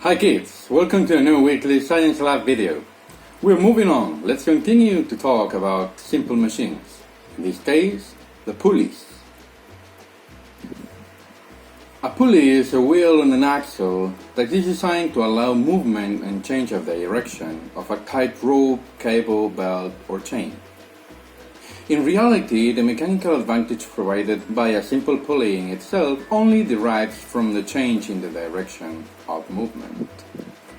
Hi kids, welcome to a new weekly Science Lab video. We're moving on. Let's continue to talk about simple machines. In this case, the pulleys. A pulley is a wheel on an axle that is designed to allow movement and change of direction of a tight rope, cable, belt, or chain. In reality, the mechanical advantage provided by a simple pulley in itself only derives from the change in the direction of movement.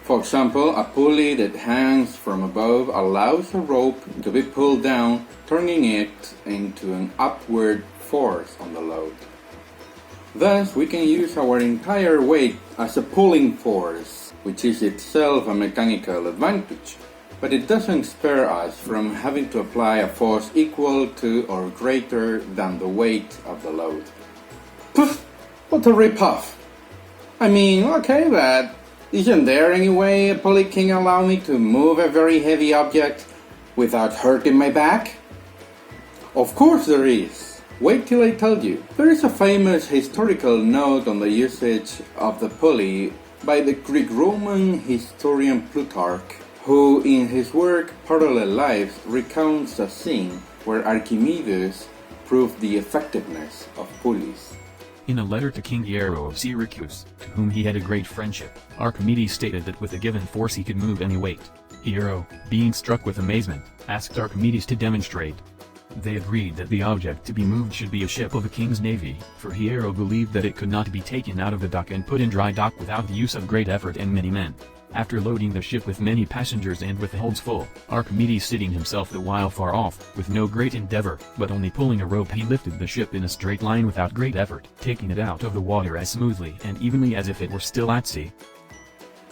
For example, a pulley that hangs from above allows a rope to be pulled down, turning it into an upward force on the load. Thus, we can use our entire weight as a pulling force, which is itself a mechanical advantage. But it doesn't spare us from having to apply a force equal to or greater than the weight of the load. Pfff! What a rip-off! I mean, okay, but isn't there any way a pulley can allow me to move a very heavy object without hurting my back? Of course there is. Wait till I tell you. There is a famous historical note on the usage of the pulley by the Greek-Roman historian Plutarch, who in his work Parallel Lives recounts a scene where Archimedes proved the effectiveness of pulleys. In a letter to King Hiero of Syracuse, to whom he had a great friendship, Archimedes stated that with a given force he could move any weight. Hiero, being struck with amazement, asked Archimedes to demonstrate. They agreed that the object to be moved should be a ship of a king's navy, for Hiero believed that it could not be taken out of the dock and put in dry dock without the use of great effort and many men. After loading the ship with many passengers and with the holds full, Archimedes sitting himself the while far off, with no great endeavor, but only pulling a rope, he lifted the ship in a straight line without great effort, taking it out of the water as smoothly and evenly as if it were still at sea.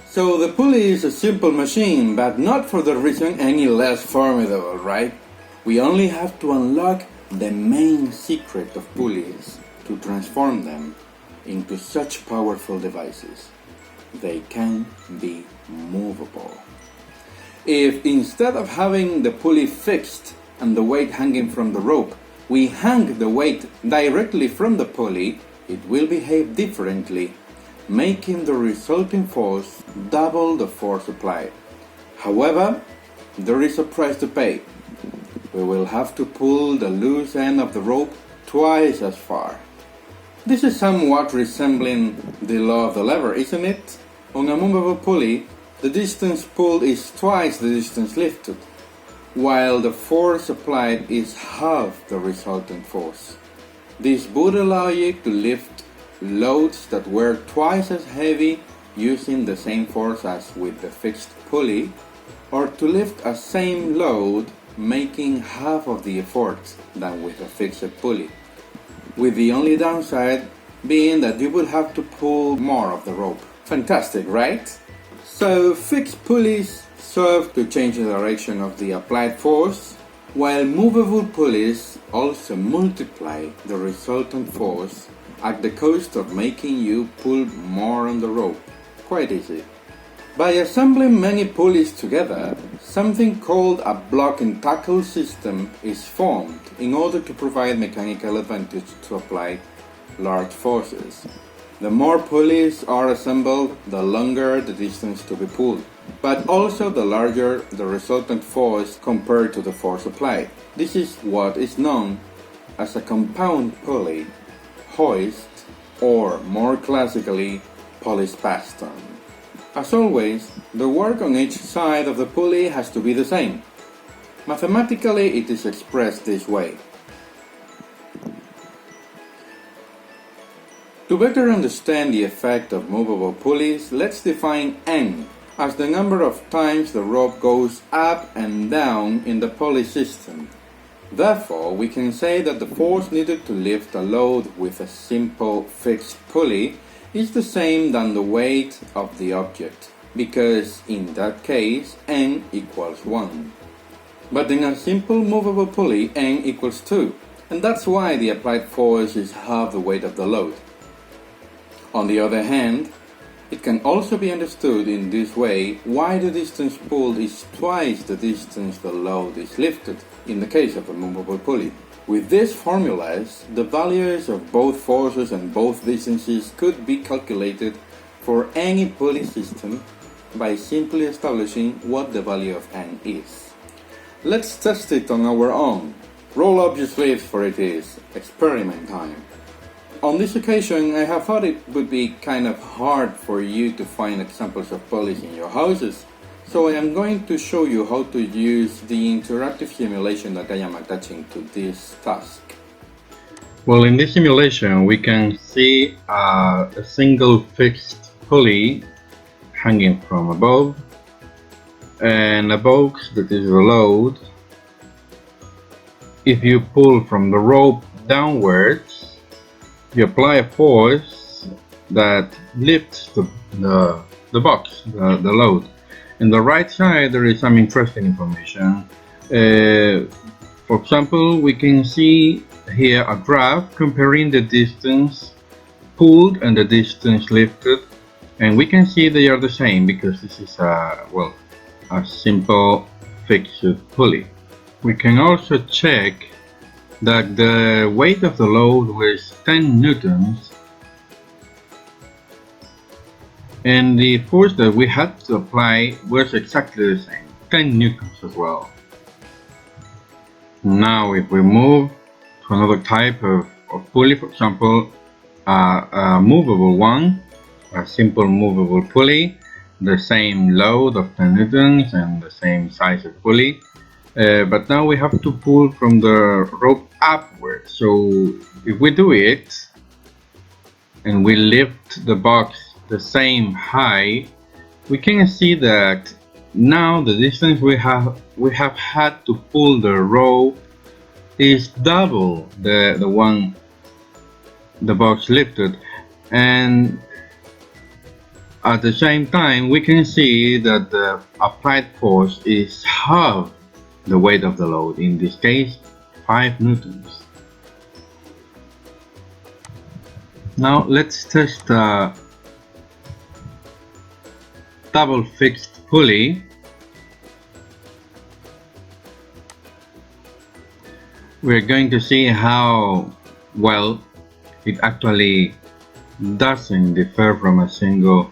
So the pulley is a simple machine, but not for the reason any less formidable, right? We only have to unlock the main secret of pulleys to transform them into such powerful devices. They can be movable. If instead of having the pulley fixed and the weight hanging from the rope, we hang the weight directly from the pulley, it will behave differently, making the resulting force double the force applied. However, there is a price to pay. We will have to pull the loose end of the rope twice as far. This is somewhat resembling the law of the lever, isn't it? On a movable pulley, the distance pulled is twice the distance lifted, while the force applied is half the resultant force. This would allow you to lift loads that were twice as heavy using the same force as with the fixed pulley, or to lift a same load making half of the effort than with a fixed pulley, with the only downside being that you would have to pull more of the rope. Fantastic, right? So fixed pulleys serve to change the direction of the applied force, while movable pulleys also multiply the resultant force at the cost of making you pull more on the rope. Quite easy. By assembling many pulleys together, something called a block and tackle system is formed in order to provide mechanical advantage to apply large forces. The more pulleys are assembled, the longer the distance to be pulled, but also the larger the resultant force compared to the force applied. This is what is known as a compound pulley, hoist, or more classically, pulley piston. As always, the work on each side of the pulley has to be the same. Mathematically, it is expressed this way. To better understand the effect of movable pulleys, let's define N as the number of times the rope goes up and down in the pulley system. Therefore, we can say that the force needed to lift a load with a simple fixed pulley is the same than the weight of the object, because in that case N equals 1. But in a simple movable pulley, N equals 2, and that's why the applied force is half the weight of the load. On the other hand, it can also be understood in this way why the distance pulled is twice the distance the load is lifted in the case of a movable pulley. With these formulas, the values of both forces and both distances could be calculated for any pulley system by simply establishing what the value of n is. Let's test it on our own. Roll up your sleeves, for it is experiment time. On this occasion, I have thought it would be kind of hard for you to find examples of pulleys in your houses, so I am going to show you how to use the interactive simulation that I am attaching to this task. Well, in this simulation, we can see a single fixed pulley hanging from above, and a box that is the load. If you pull from the rope downwards, you apply a force that lifts the box, the load. In the right side, there is some interesting information. For example, we can see here a graph comparing the distance pulled and the distance lifted, and we can see they are the same because this is a simple fixed pulley. We can also check that the weight of the load was 10 newtons and the force that we had to apply was exactly the same, 10 newtons as well. Now if we move to another type of pulley, for example a movable one, a simple movable pulley, the same load of 10 newtons and the same size of pulley, but now we have to pull from the rope upwards. So if we do it and we lift the box the same height, we can see that now the distance we have had to pull the rope is double the one the box lifted, and at the same time we can see that the applied force is half the weight of the load, in this case 5 newtons. Now let's test a double fixed pulley. We're going to see how well it actually doesn't differ from a single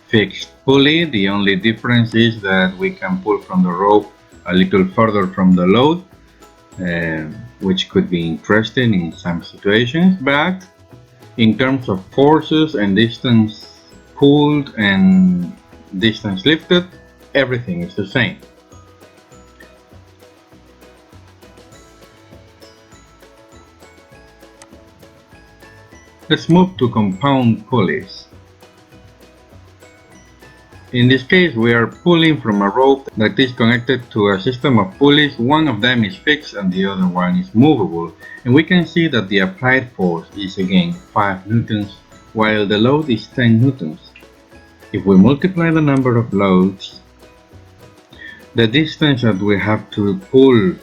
fixed pulley. The only difference is that we can pull from the rope a little further from the load, which could be interesting in some situations, but in terms of forces and distance pulled and distance lifted, everything is the same. Let's move to compound pulleys. In this case, we are pulling from a rope that is connected to a system of pulleys. One of them is fixed and the other one is movable, and we can see that the applied force is again 5 newtons while the load is 10 newtons. If we multiply the number of loads, the distance that we have to pull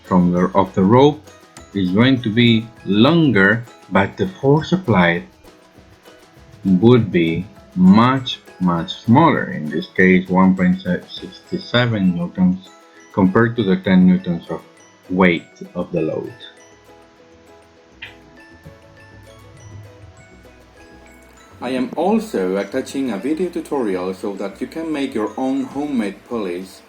from the rope is going to be longer, but the force applied would be much smaller, in this case 1.67 newtons compared to the 10 newtons of weight of the load. I am also attaching a video tutorial so that you can make your own homemade pulleys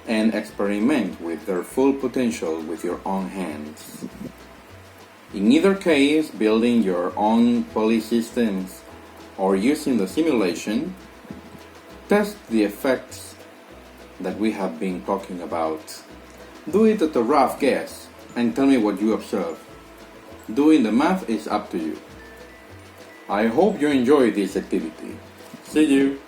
and experiment with their full potential with your own hands. In either case, building your own pulley systems or using the simulation, test the effects that we have been talking about. Do it at a rough guess and tell me what you observe. Doing the math is up to you. I hope you enjoy this activity. See you!